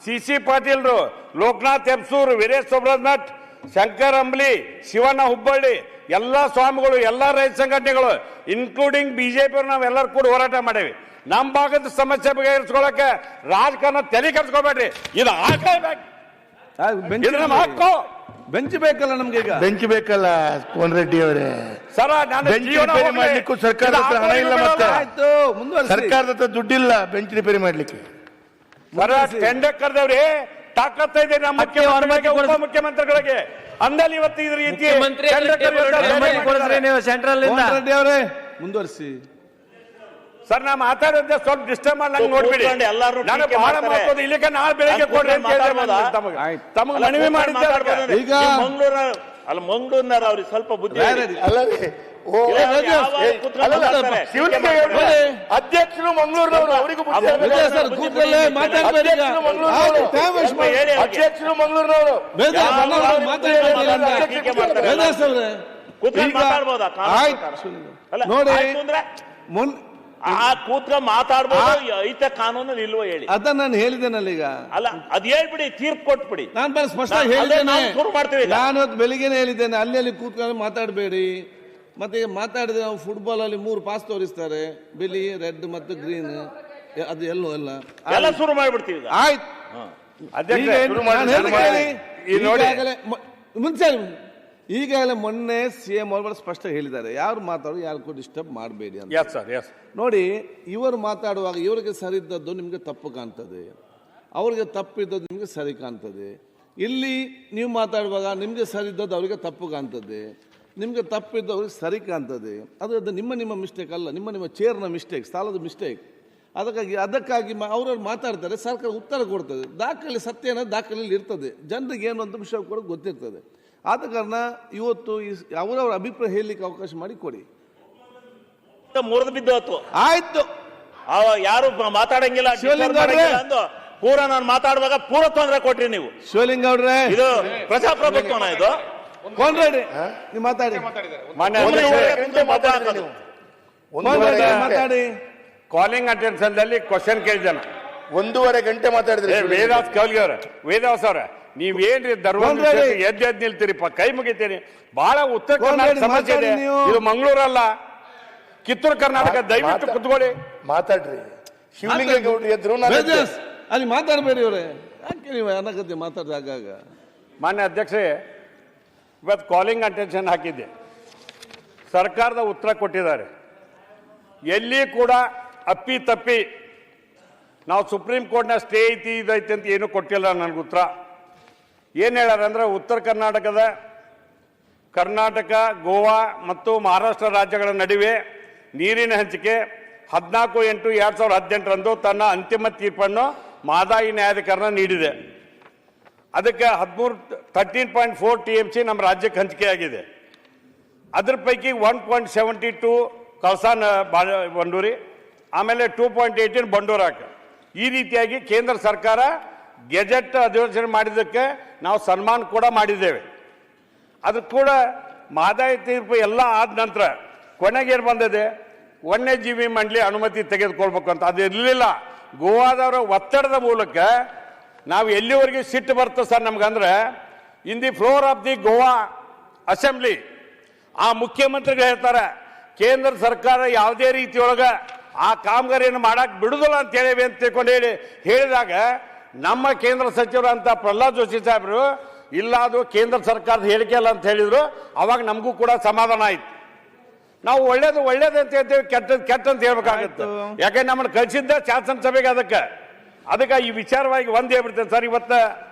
CC ಪಾಟೀಲ್ರು, ಲೋಕನಾಥ್ ಎಬ್ಸೂರು, ವೀರೇಶ್ ಸೊಬ್ರಜ್ಮಠ್, ಶಂಕರ್ ಅಂಬ್ಲಿ, ಶಿವಣ್ಣ ಹುಬ್ಬಳ್ಳಿ, ಎಲ್ಲ ಸ್ವಾಮಿಗಳು, ಎಲ್ಲ ರೈತ ಸಂಘಟನೆಗಳು ಇನ್ಕ್ಲೂಡಿಂಗ್ ಬಿಜೆಪಿ ನಾವೆಲ್ಲರೂ ಕೂಡ ಹೋರಾಟ ಮಾಡೇವಿ. ನಮ್ಮ ಭಾಗದ ಸಮಸ್ಯೆ ಬಗೆಹರಿಸ್ಕೊಳಕ್ಕೆ ರಾಜಕಾರಣ ತಲೆ ಕೆಡಿಸ್ಕೋಬೇಡ್ರಿ. ಇದು ಹಕ್ಕು. ಬೆಂಚ್ ಬೇಕಲ್ಲ ನಮ್ಗೆ. ಈಗ ಬೆಂಚ್ ಬೇಕಲ್ಲ ಕೋನ್ ರೆಡ್ಡಿ ಅವರೇ. ಸರ ಬೆಂಚ್ ರಿಪೇರಿ ಮಾಡ್ಲಿಕ್ಕೂ ಸರ್ಕಾರದ ಹತ್ರ ಹಣ ಇಲ್ಲ. ಮತ್ತೆ ಆಯ್ತು, ಮುಂದುವರಿಸಿ. ಸರ್ಕಾರದ ಹತ್ರ ದುಡ್ಡಿಲ್ಲ ಬೆಂಚ್ ರಿಪೇರಿ ಮಾಡ್ಲಿಕ್ಕೆ. ಸರ ಟೆಂಡರ್ ಕರೆದವ್ರಿ ತಾಕತ್ತ ಇದೆ ನಮ್ಮ ಉಪಮುಖ್ಯಮಂತ್ರಿಗಳಿಗೆ. ಅಂದಲ್ಲಿ ಇವತ್ತು ಇದ್ರ ರೀತಿ ಸೆಂಟ್ರಲ್ ರೆಡ್ಡಿ ಅವರೇ ಮುಂದುವರಿಸಿ. ಸರ್ ನಾ ಮಾತಾಡೋದೇ ಸ್ವಲ್ಪ ಡಿಸ್ಟರ್ಬ್ ಮಾಡಿ ನೋಡ್ಬಿಡಿ. ನಾನು ಬಹಳ ಮಾತಾಡೋದು ಇಲ್ಲಿಗೆ ನಾಳೆ ಬೆಳಿಗ್ಗೆ ಕೊಡ್ರಿ ಅಂತ ತಮಗೆ ಮನವಿ ಮಾಡಿದ್ದೆ. ಈಗ ಮಂಗಳೂರಿನಾರ ಅವ್ರಿಗೆ ಸ್ವಲ್ಪ ಬುದ್ಧಿ ಅಧ್ಯಕ್ಷರು ಮಂಗಳೂರಿನವರು, ಅವರಿಗೂ ಅಧ್ಯಕ್ಷರು ಮಂಗಳೂರಿನವರು ನೋಡಿ ಕೂತ್ಕ ಮಾತಾಡ್ಬೋದು. ಐತೆ ಕಾನೂನಲ್ಲಿ ಇಲ್ವೋ ಹೇಳಿ. ಅದನ್ನ ನಾನು ಹೇಳಿದ್ದೇನಲ್ಲ. ಈಗ ಅಲ್ಲ ಅದ್ ಹೇಳ್ಬಿಡಿ, ತೀರ್ಪು ಕೊಟ್ಬಿಡಿ. ನಾನು ಬರ ಸ್ಪಷ್ಟ ಹೇಳಿದ್ದೇನೆ. ಶುರು ಮಾಡ್ತೀವಿ. ನಾನು ಇವತ್ತು ಬೆಳಿಗ್ಗೆನೆ ಹೇಳಿದ್ದೇನೆ, ಅಲ್ಲಿ ಕೂತ್ಕೊಂಡು ಮಾತಾಡಬೇಡಿ. ಮತ್ತೆ ಈಗ ಮಾತಾಡಿದ್ರೆ ನಾವು ಫುಟ್ಬಾಲ್ ಅಲ್ಲಿ 3 ಪಾಸ್ ತೋರಿಸ್ತಾರೆ, ಬಿಳಿ, ರೆಡ್ ಮತ್ತು ಗ್ರೀನ್, ಅದು ಎಲ್ಲೋ ಎಲ್ಲ ಶುರು ಮಾಡ್ಬಿಡ್ತೀವಿ. ಆಯ್ತು, ಮುಂಚೆ ಈಗಾಗಲೇ ಮೊನ್ನೆ CM ಅವರು ಸ್ಪಷ್ಟ ಹೇಳಿದ್ದಾರೆ, ಯಾರು ಮಾತಾಡೋ ಯಾರು ಕೂಡ ಡಿಸ್ಟರ್ಬ್ ಮಾಡಬೇಡಿ ಅಂತ. ನೋಡಿ, ಇವರು ಮಾತಾಡುವಾಗ ಇವರಿಗೆ ಸರಿ ಇದ್ದದ್ದು ನಿಮಗೆ ತಪ್ಪು ಕಾಣ್ತದೆ, ಅವ್ರಿಗೆ ತಪ್ಪಿದ್ದದ್ದು ನಿಮಗೆ ಸರಿ ಕಾಣ್ತದೆ. ಇಲ್ಲಿ ನೀವು ಮಾತಾಡುವಾಗ ನಿಮಗೆ ಸರಿ ಇದ್ದದ್ದು ಅವರಿಗೆ ತಪ್ಪು ಕಾಣ್ತದೆ, ನಿಮಗೆ ತಪ್ಪಿದ್ದು ಅವ್ರಿಗೆ ಸರಿ ಕಾಣ್ತದೆ. ಅದು ನಿಮ್ಮ ಮಿಸ್ಟೇಕ್ ಅಲ್ಲ, ನಿಮ್ಮ ಚೇರ್ನ ಮಿಸ್ಟೇಕ್, ಸ್ಥಳದ ಮಿಸ್ಟೇಕ್. ಅದಕ್ಕಾಗಿ ಅವ್ರವ್ರು ಮಾತಾಡ್ತಾರೆ, ಸರ್ಕಾರ ಉತ್ತರ ಕೊಡ್ತದೆ. ದಾಖಲೆ ಸತ್ಯ ಅನ್ನೋದು ದಾಖಲೆಯಲ್ಲಿ ಇರ್ತದೆ, ಜನರಿಗೆ ಏನು ಅಂತ ವಿಷಯ ಕೂಡ ಗೊತ್ತಿರ್ತದೆ. ಆದ ಕಾರಣ ಇವತ್ತು ಅವರವರ ಅಭಿಪ್ರಾಯ ಹೇಳಲಿಕ್ಕೆ ಅವಕಾಶ ಮಾಡಿ ಕೊಡಿ. ಮುರಿದು ಬಿದ್ದು ಆಯ್ತು, ಯಾರು ಮಾತಾಡಂಗಿಲ್ಲ ಪೂರ ನಾನು ಮಾತಾಡುವಾಗ ಪೂರ ತೊಂದರೆ ಕೊಟ್ರಿ ನೀವು. ಶಿವಲಿಂಗ ಅವ್ರೆ, ಇದು ಪ್ರಜಾಪ್ರಭುತ್ವನ ಇದು? ನೀವು ಮಾತಾಡಿ ಮಾತಾಡಿ. ಕಾಲಿಂಗ್ ಅಟೆನ್ಷನ್ ದಲ್ಲಿ ಕ್ವಶನ್ ಕೇಳಿದ್ದಾನೆ. 1.5 ಗಂಟೆ ಮಾತಾಡಿದ್ರಿ. ವೇದಾಸ್ ಕೌಲ್ಗೆ ಅವ್ರ, ವೇದಾಸ್ ಅವ್ರ, ನೀವೇನ್ರಿ ಧರ್ಮ ಎದ್ದು ನಿಲ್ತೀರಿಪ್ಪ, ಕೈ ಮುಗಿತೀರಿ. ಬಹಳ ಉತ್ತರ ಕರ್ನಾಟಕ ಸಮಸ್ಯೆ ಇದೆ. ಇದು ಮಂಗಳೂರಲ್ಲ, ಕಿತ್ತೂರು ಕರ್ನಾಟಕ. ದಯವಿಟ್ಟು ಕುತ್ಕೊಳ್ಳಿ, ಮಾತಾಡ್ರಿ. ಶಿವಲಿಂಗೇಗೌಡರು ಎದ್ರು ಅಲ್ಲಿ ಮಾತಾಡಬೇಡಿ ಅವರೇ, ಯಾಕೆ ನೀವು ಅನಗತ್ಯ ಮಾತಾಡಿದಾಗ. ಮಾನ್ಯ ಅಧ್ಯಕ್ಷರೇ, ಇವತ್ತು ಕಾಲಿಂಗ್ ಅಟೆನ್ಷನ್ ಹಾಕಿದ್ದೆ, ಸರ್ಕಾರದ ಉತ್ತರ ಕೊಟ್ಟಿದ್ದಾರೆ. ಎಲ್ಲಿ ಕೂಡ ಅಪ್ಪಿ ತಪ್ಪಿ ನಾವು ಸುಪ್ರೀಂ ಕೋರ್ಟ್ನ ಸ್ಟೇ ಐತಿ ಇದೈತಿ ಅಂತ ಏನೂ ಕೊಟ್ಟಿಲ್ಲ ನನಗೆ ಉತ್ತರ. ಏನು ಹೇಳ್ಯಾರಂದ್ರೆ, ಉತ್ತರ ಕರ್ನಾಟಕ, ಗೋವಾ ಮತ್ತು ಮಹಾರಾಷ್ಟ್ರ ರಾಜ್ಯಗಳ ನಡುವೆ ನೀರಿನ ಹಂಚಿಕೆ 14/8/2018 ತನ್ನ ಅಂತಿಮ ತೀರ್ಪನ್ನು ಮಹದಾಯಿ ನ್ಯಾಯಾಧಿಕರಣ ನೀಡಿದೆ. ಅದಕ್ಕೆ 13.4 TMC ನಮ್ಮ ರಾಜ್ಯಕ್ಕೆ ಹಂಚಿಕೆಯಾಗಿದೆ. ಅದ್ರ ಪೈಕಿ 1.72 ಕಳಸಾ ಬಂಡೂರಿ, ಆಮೇಲೆ 2.18 ಬಂಡೂರಾಕ. ಈ ರೀತಿಯಾಗಿ ಕೇಂದ್ರ ಸರ್ಕಾರ ಗೆಜೆಟ್ ಅಧಿವೇಶನ ಮಾಡಿದ್ದಕ್ಕೆ ನಾವು ಸನ್ಮಾನ ಕೂಡ ಮಾಡಿದ್ದೇವೆ. ಅದು ಕೂಡ ಮಹದಾಯಿ ತೀರ್ಪು ಎಲ್ಲ ಆದ ನಂತರ ಕೊನೆಗೆ ಏನು ಬಂದಿದೆ, ವನ್ಯಜೀವಿ ಮಂಡಳಿ ಅನುಮತಿ ತೆಗೆದುಕೊಳ್ಬೇಕು ಅಂತ. ಅದು ಇರಲಿಲ್ಲ. ಗೋವಾದವರ ಒತ್ತಡದ ಮೂಲಕ ನಾವು ಎಲ್ಲಿವರೆಗೆ ಸಿಟ್ಟು ಬರ್ತದೆ ಸರ್ ನಮ್ಗಂದ್ರೆ, in the floor of the Goa assembly ಆ ಮುಖ್ಯಮಂತ್ರಿಗಳು ಹೇಳ್ತಾರೆ, ಕೇಂದ್ರ ಸರ್ಕಾರ ಯಾವುದೇ ರೀತಿಯೊಳಗೆ ಆ ಕಾಮಗಾರಿಯನ್ನು ಮಾಡಕ್ಕೆ ಬಿಡುದಿಲ್ಲ ಅಂತ ಹೇಳಿ ಅಂತ ತಿಳ್ಕೊಂಡು ಹೇಳಿದಾಗ ನಮ್ಮ ಕೇಂದ್ರ ಸಚಿವರಂತ ಪ್ರಹ್ಲಾದ್ ಜೋಶಿ ಸಾಹೇಬರು, ಇಲ್ಲ ಅದು ಕೇಂದ್ರ ಸರ್ಕಾರದ ಹೇಳಿಕೆ ಅಲ್ಲ ಅಂತ ಹೇಳಿದ್ರು. ಅವಾಗ ನಮಗೂ ಕೂಡ ಸಮಾಧಾನ ಆಯ್ತು. ನಾವು ಒಳ್ಳೇದು ಅಂತ ಹೇಳ್ತೇವೆ, ಕೆಟ್ಟ ಅಂತ ಹೇಳ್ಬೇಕಾಗುತ್ತೆ. ಯಾಕಂದ್ರೆ ನಮ್ಮನ್ನು ಕಳಿಸಿದ್ದ ಶಾಸನಸಭೆಗೆ. ಅದಕ್ಕೆ ಈ ವಿಚಾರವಾಗಿ ಒಂದು ಹೇಳ್ಬಿಡ್ತೇನೆ ಸರ್. ಇವತ್ತು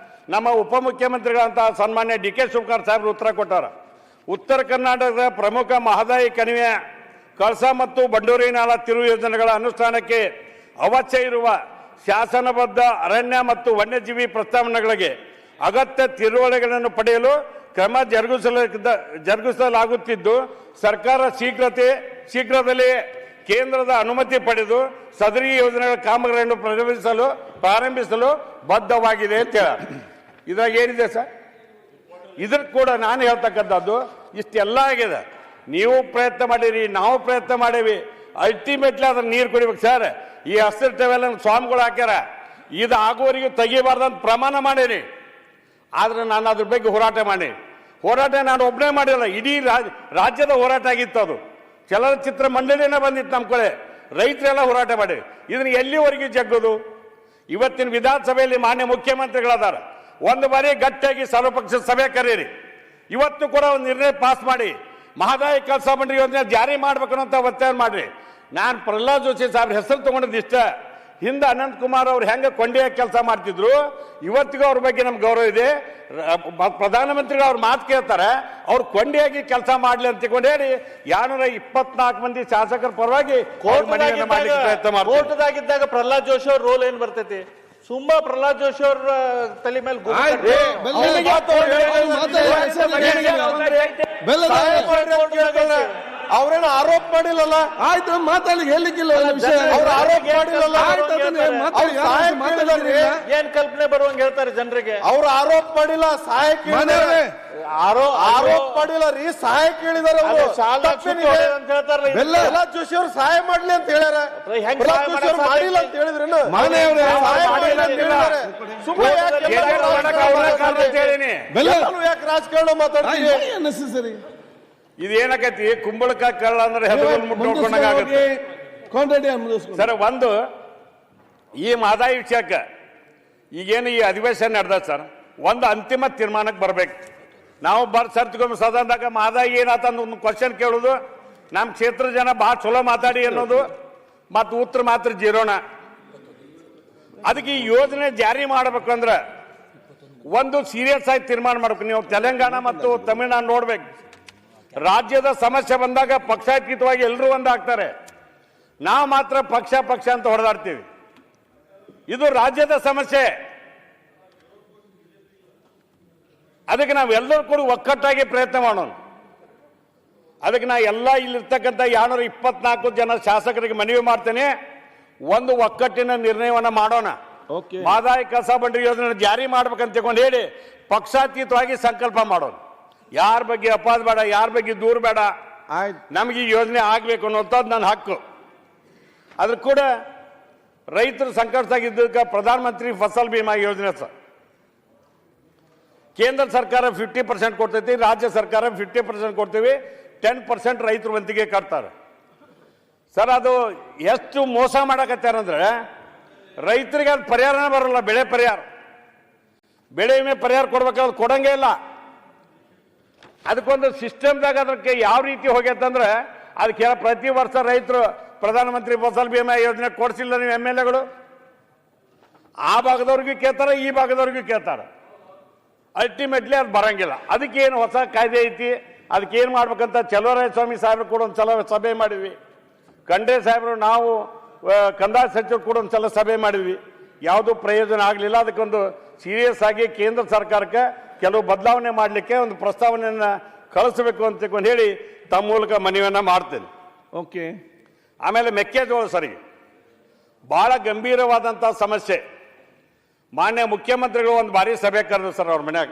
ನಮ್ಮ ಉಪಮುಖ್ಯಮಂತ್ರಿಗಳಂತ ಸನ್ಮಾನ್ಯ DK ಶಿವಕುಮಾರ್ ಸಾಹೇಬರು ಉತ್ತರ ಕೊಟ್ಟಾರ. ಉತ್ತರ ಕರ್ನಾಟಕದ ಪ್ರಮುಖ ಮಹದಾಯಿ ಕಣಿವೆ ಕಳಸಾ ಮತ್ತು ಬಂಡೂರಿ ನಾಲಾ ತಿರುವು ಯೋಜನೆಗಳ ಅನುಷ್ಠಾನಕ್ಕೆ ಅವಶ್ಯ ಇರುವ ಶಾಸನಬದ್ಧ ಅರಣ್ಯ ಮತ್ತು ವನ್ಯಜೀವಿ ಪ್ರಸ್ತಾವನೆಗಳಿಗೆ ಅಗತ್ಯ ತಿಳುವಳಿಕೆಗಳನ್ನು ಪಡೆಯಲು ಕ್ರಮ ಜರುಗಿಸಲಾಗುತ್ತಿದ್ದು, ಸರ್ಕಾರ ಶೀಘ್ರದಲ್ಲೇ ಕೇಂದ್ರದ ಅನುಮತಿ ಪಡೆದು ಸದರಿ ಯೋಜನೆಗಳ ಕಾಮಗಾರಿಯನ್ನು ಪ್ರಾರಂಭಿಸಲು ಬದ್ಧವಾಗಿದೆ ಅಂತ ಹೇಳ. ಇದಾಗ ಏನಿದೆ ಸರ್, ಇದ್ರ ಕೂಡ ನಾನು ಹೇಳ್ತಕ್ಕಂಥದ್ದು ಇಷ್ಟೆಲ್ಲ ಆಗಿದೆ. ನೀವು ಪ್ರಯತ್ನ ಮಾಡಿರಿ, ನಾವು ಪ್ರಯತ್ನ ಮಾಡೀವಿ. ಅಲ್ಟಿಮೇಟ್ಲಿ ಅದನ್ನ ನೀರು ಕುಡಿಬೇಕು ಸರ್. ಈ ಹಸಿರು ಟವೆಲ್ ಸ್ವಾಮಿಗಳು ಹಾಕ್ಯಾರ, ಇದು ಆಗುವವರೆಗೂ ತೆಗಿಬಾರ್ದಂತ ಪ್ರಮಾಣ ಮಾಡೀನಿ. ಆದ್ರೆ ನಾನು ಅದ್ರ ಬಗ್ಗೆ ಹೋರಾಟ ನಾನು ಒಬ್ಬನೇ ಮಾಡಿಲ್ಲ, ಇಡೀ ರಾಜ್ಯದ ಹೋರಾಟ ಆಗಿತ್ತು. ಅದು ಚಲನಚಿತ್ರ ಮಂಡಳಿನೇ ಬಂದಿತ್ತು ನಮ್ಮ ಕಡೆ, ರೈತರೆಲ್ಲ ಹೋರಾಟ ಮಾಡಿ. ಇದನ್ನ ಎಲ್ಲಿವರೆಗೂ ಜಗ್ಗೋದು? ಇವತ್ತಿನ ವಿಧಾನಸಭೆಯಲ್ಲಿ ಮಾನ್ಯ ಮುಖ್ಯಮಂತ್ರಿಗಳದಾರ, ಒಂದು ಬಾರಿ ಗಟ್ಟಿಯಾಗಿ ಸರ್ವಪಕ್ಷ ಸಭೆ ಕರೀರಿ. ಇವತ್ತು ಕೂಡ ಒಂದು ನಿರ್ಣಯ ಪಾಸ್ ಮಾಡಿ ಮಹದಾಯಿ ಕಳಸಾ ಬಂಡೂರಿ ಯೋಜನೆ ಜಾರಿ ಮಾಡ್ಬೇಕು ಅಂತ ಒತ್ತಾಯ ಮಾಡ್ರಿ. ನಾನು ಪ್ರಹ್ಲಾದ್ ಜೋಶಿ ಸಾಹೇಬ್ರ ಹೆಸರು ತಗೊಂಡಿದ್ದು ಇಷ್ಟ. ಹಿಂದೆ ಅನಂತ್ ಕುಮಾರ್ ಅವ್ರು ಹೆಂಗೆ ಕೊಂಡೆಯಾಗಿ ಕೆಲಸ ಮಾಡ್ತಿದ್ರು, ಇವತ್ತಿಗೂ ಅವ್ರ ಬಗ್ಗೆ ನಮ್ಗೆ ಗೌರವ ಇದೆ. ಪ್ರಧಾನಮಂತ್ರಿಗಳು ಅವ್ರ ಮಾತು ಕೇಳ್ತಾರೆ, ಅವ್ರು ಕೊಂಡೆಯಾಗಿ ಕೆಲಸ ಮಾಡ್ಲಿ ಅಂತ ಹೇಳಿ 224 ಮಂದಿ ಶಾಸಕರ ಪರವಾಗಿ ಕೋರ್ಟ್ದಾಗಿದ್ದಾಗ ಪ್ರಹ್ಲಾದ್ ಜೋಶಿ ಅವ್ರ ರೋಲ್ ಏನ್ ಬರ್ತೈತಿ? ಸುಮ್ಮಾ ಪ್ರಹ್ಲಾದ್ ಜೋಶಿ ಅವ್ರ ತಲೆ ಮೇಲೆ ಅವ್ರೇನು ಆರೋಪ ಮಾಡಿಲ್ಲಲ್ಲ. ಆಯ್ತು, ಮಾತಾಡ್ಲಿಕ್ಕೆ ಹೇಳಲಿಕ್ಕಿಲ್ಲ. ಅವ್ರು ಆರೋಪ ಮಾಡಿಲ್ಲಲ್ಲ. ಏನ್ ಕಲ್ಪನೆ ಬರುವಂಗ ಹೇಳ್ತಾರೆ ಜನರಿಗೆ? ಅವ್ರು ಆರೋಪ ಮಾಡಿಲ್ಲ, ಸಹಾಯ ಕೇಳಿದಾರೆ. ಆರೋಪ ಮಾಡಿಲ್ಲ ರೀ, ಸಹಾಯ ಕೇಳಿದಾರೆ. ಪ್ರಹ್ಲಾದ್ ಜೋಶಿ ಅವ್ರು ಸಹಾಯ ಮಾಡ್ಲಿ ಅಂತ ಹೇಳ್ಯಾರ. ಮಾಡಿಲ್ಲ ಅಂತ ಹೇಳಿದ್ರೇನು? ಯಾಕೆ ರಾಜಕಾರಣ ಮಾತಾಡ್ತೀರಿ? ಇದೇನಾಗೈತಿ, ಕುಂಬಳಕ ಕಳ್ಳ ಅಂದ್ರೆ ಮುಟ್ಕೊಂಡಾಗತ್ತೆ ಸರ್. ಒಂದು ಈ ಮಹದಾಯಿ ವಿಷಯಕ್ಕೆ ಈಗೇನು ಈ ಅಧಿವೇಶನ ನಡೆದ ಸರ್, ಒಂದು ಅಂತಿಮ ತೀರ್ಮಾನಕ್ಕೆ ಬರ್ಬೇಕು. ನಾವು ಸರ್ತಿಗೊಮ್ಮೆ ಸದನದಾಗ ಮಹದಾಯಿ ಏನಾತ ಒಂದು ಕ್ವಶನ್ ಕೇಳೋದು, ನಮ್ಮ ಕ್ಷೇತ್ರ ಜನ ಭಾಳ ಚಲೋ ಮಾತಾಡಿ ಅನ್ನೋದು, ಮತ್ತು ಉತ್ತರ ಮಾತ್ರ ಜೀರೋಣ. ಅದಕ್ಕೆ ಈ ಯೋಜನೆ ಜಾರಿ ಮಾಡ್ಬೇಕಂದ್ರೆ ಒಂದು ಸೀರಿಯಸ್ ಆಗಿ ತೀರ್ಮಾನ ಮಾಡ್ಬೇಕು. ನೀವು ತೆಲಂಗಾಣ ಮತ್ತು ತಮಿಳುನಾಡು ನೋಡ್ಬೇಕು, ರಾಜ್ಯದ ಸಮಸ್ಯೆ ಬಂದಾಗ ಪಕ್ಷಾತೀತವಾಗಿ ಎಲ್ಲರೂ ಒಂದಾಗ್ತಾರೆ. ನಾವು ಮಾತ್ರ ಪಕ್ಷ ಅಂತ ಹೊಡೆದಾಡ್ತೀವಿ. ಇದು ರಾಜ್ಯದ ಸಮಸ್ಯೆ. ಅದಕ್ಕೆ ನಾವೆಲ್ಲರೂ ಕೂಡ ಒಕ್ಕಟ್ಟಾಗಿ ಪ್ರಯತ್ನ ಮಾಡೋಣ. ಅದಕ್ಕೆ ನಾ ಎಲ್ಲ ಇಲ್ಲಿರ್ತಕ್ಕಂಥ 224 ಜನ ಶಾಸಕರಿಗೆ ಮನವಿ ಮಾಡ್ತೇನೆ, ಒಂದು ಒಕ್ಕಟ್ಟಿನ ನಿರ್ಣಯವನ್ನ ಮಾಡೋಣ. ಮಹದಾಯಿ ಕಳಸಾ ಬಂಡೂರಿ ಯೋಜನೆ ಜಾರಿ ಮಾಡ್ಬೇಕಂತ ಹೇಳಿ ಪಕ್ಷಾತೀತವಾಗಿ ಸಂಕಲ್ಪ ಮಾಡೋಣ. ಯಾರ ಬಗ್ಗೆ ಅಪಾದ ಬೇಡ, ಯಾರ ಬಗ್ಗೆ ದೂರ ಬೇಡ. ನಮ್ಗೆ ಈ ಯೋಜನೆ ಆಗ್ಬೇಕು ಅನ್ನೋಂಥದ್ದು ನನ್ನ ಹಕ್ಕು. ಅದ್ರ ಕೂಡ ರೈತರು ಸಂಕಷ್ಟದಾಗಿದ್ದಕ್ಕೆ ಪ್ರಧಾನಮಂತ್ರಿ ಫಸಲ್ ಬಿಮಾ ಯೋಜನೆ ಸರ್, ಕೇಂದ್ರ ಸರ್ಕಾರ 50% ಕೊಡ್ತೈತಿ, ರಾಜ್ಯ ಸರ್ಕಾರ 50% ಕೊಡ್ತೀವಿ, 10% ರೈತರು ವಂತಿಗೆ ಕಟ್ತಾರೆ ಸರ್. ಅದು ಎಷ್ಟು ಮೋಸ ಮಾಡಕತ್ತಾರಂದ್ರೆ ರೈತರಿಗೆ ಅದು ಪರಿಹಾರನೇ ಬರೋಲ್ಲ. ಬೆಳೆ ವಿಮೆ ಪರಿಹಾರ ಕೊಡ್ಬೇಕಾದ್ರೆ ಕೊಡಂಗೇ ಇಲ್ಲ. ಅದಕ್ಕೊಂದು ಸಿಸ್ಟಮ್ದಾಗ ಅದಕ್ಕೆ ಯಾವ ರೀತಿ ಹೋಗ್ಯತ್ತಂದ್ರೆ ಅದಕ್ಕೆ ಪ್ರತಿ ವರ್ಷ ರೈತರು ಪ್ರಧಾನಮಂತ್ರಿ ಫಸಲ್ ಬಿಮಾ ಯೋಜನೆ ಕೊಡಿಸಿಲ್ಲ ನೀವು MLAಗಳು, ಆ ಭಾಗದವ್ರಿಗೂ ಕೇಳ್ತಾರೆ, ಈ ಭಾಗದವ್ರಿಗೂ ಕೇಳ್ತಾರೆ. ಅಲ್ಟಿಮೇಟ್ಲಿ ಅದು ಬರಂಗಿಲ್ಲ. ಅದಕ್ಕೇನು ಹೊಸ ಕಾಯ್ದೆ ಐತಿ, ಅದಕ್ಕೇನು ಮಾಡ್ಬೇಕಂತ ಚಲುವರಾಯ ಸ್ವಾಮಿ ಸಾಹೇಬ್ರು ಕೂಡ ಒಂದು ಸಲ ಸಭೆ ಮಾಡಿದ್ವಿ, ಖಂಡ್ರೆ ಸಾಹೇಬರು ನಾವು ಕಂದಾಯ ಸಚಿವರು ಕೂಡ ಒಂದು ಸಲ ಸಭೆ ಮಾಡಿದ್ವಿ. ಯಾವುದೂ ಪ್ರಯೋಜನ ಆಗಲಿಲ್ಲ. ಅದಕ್ಕೊಂದು ಸೀರಿಯಸ್ ಆಗಿ ಕೇಂದ್ರ ಸರ್ಕಾರಕ್ಕೆ ಕೆಲವು ಬದಲಾವಣೆ ಮಾಡಲಿಕ್ಕೆ ಒಂದು ಪ್ರಸ್ತಾವನೆಯನ್ನು ಕಳಿಸಬೇಕು ಅಂತ ಹೇಳಿ ತಮ್ಮ ಮೂಲಕ ಮನವಿಯನ್ನು ಮಾಡ್ತೇನೆ. ಓಕೆ. ಆಮೇಲೆ ಮೆಕ್ಕೆಜೋಳ ಸರಿಗೆ ಭಾಳ ಗಂಭೀರವಾದಂಥ ಸಮಸ್ಯೆ. ಮಾನ್ಯ ಮುಖ್ಯಮಂತ್ರಿಗಳು ಒಂದು ಬಾರಿ ಸಭೆ ಕರೆದು ಸರ್ ಅವ್ರ ಮನ್ಯಾಗ,